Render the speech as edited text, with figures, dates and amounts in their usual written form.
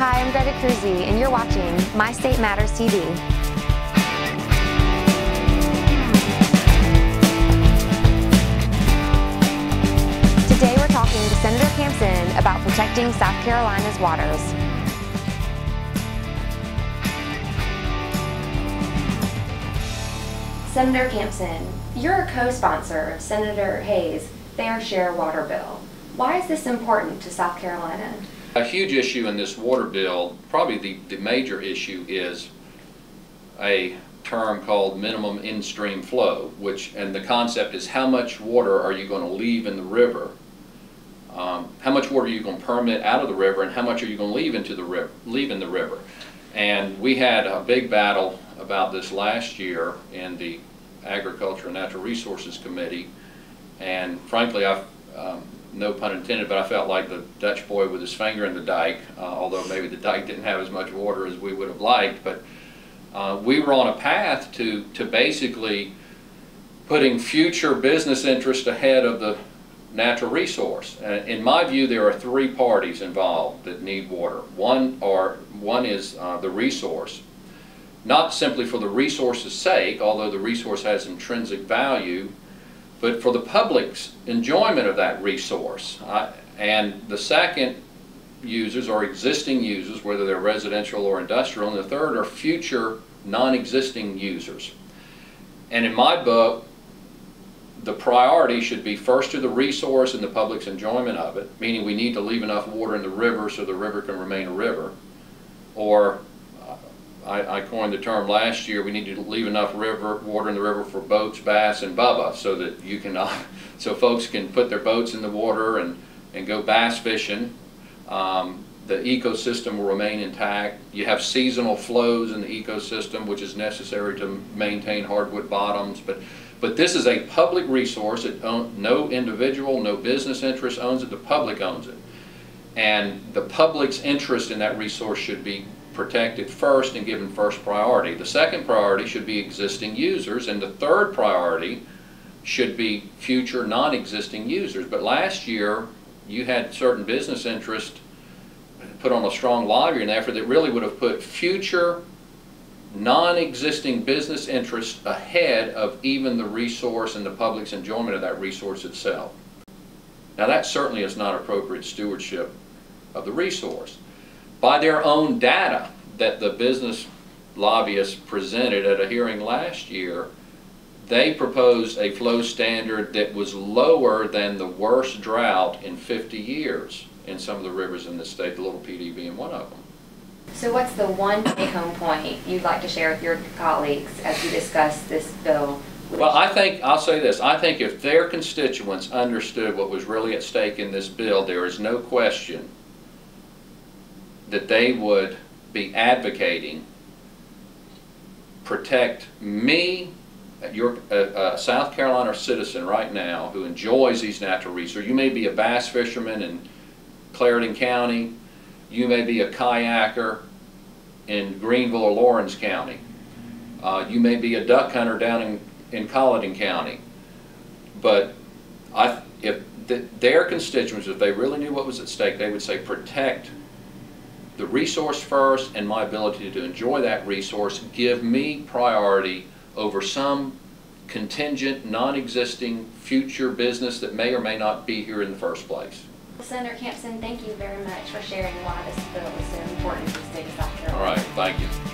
Hi, I'm Greta Cruzy, and you're watching My State Matters TV. Today we're talking to Senator Campsen about protecting South Carolina's waters. Senator Campsen, you're a co-sponsor of Senator Hayes' Fair Share water bill. Why is this important to South Carolina? A huge issue in this water bill, probably the major issue, is a term called minimum in-stream flow, and the concept is how much water are you going to leave in the river, how much water are you going to permit out of the river, and how much are you going to leave in the river. And we had a big battle about this last year in the Agriculture and Natural Resources Committee, and frankly, no pun intended, but I felt like the Dutch boy with his finger in the dike, although maybe the dike didn't have as much water as we would have liked. But we were on a path to basically putting future business interest ahead of the natural resource. In my view, there are three parties involved that need water. One is the resource, not simply for the resource's sake, although the resource has intrinsic value, but for the public's enjoyment of that resource. And the second users are existing users, whether they're residential or industrial, and the third are future non-existing users. And in my book, the priority should be first to the resource and the public's enjoyment of it, meaning we need to leave enough water in the river so the river can remain a river. Or I coined the term last year, we need to leave enough water in the river for boats, bass, and bubba, so that you can, so folks can put their boats in the water and go bass fishing. The ecosystem will remain intact. You have seasonal flows in the ecosystem, which is necessary to maintain hardwood bottoms. But this is a public resource. No individual, no business interest owns it. The public owns it. And the public's interest in that resource should be protected first and given first priority. The second priority should be existing users, and the third priority should be future non-existing users. But last year you had certain business interest put on a strong lobbying effort that really would have put future non-existing business interest ahead of even the resource and the public's enjoyment of that resource itself. Now that certainly is not appropriate stewardship of the resource. By their own data that the business lobbyists presented at a hearing last year, they proposed a flow standard that was lower than the worst drought in 50 years in some of the rivers in the state, the Little PD being one of them. So what's the one take-home point you'd like to share with your colleagues as you discuss this bill? Well, I'll say this, I think if their constituents understood what was really at stake in this bill, there is no question that they would be advocating protect me, you're a South Carolina citizen right now who enjoys these natural resources. You may be a bass fisherman in Clarendon County, you may be a kayaker in Greenville or Lawrence County, you may be a duck hunter down in Colleton County. But if their constituents, if they really knew what was at stake, they would say protect the resource first, and my ability to enjoy that resource give me priority over some contingent, non-existing future business that may or may not be here in the first place. Senator Campsen, thank you very much for sharing why this bill is so important to the state of South Carolina. All right, thank you.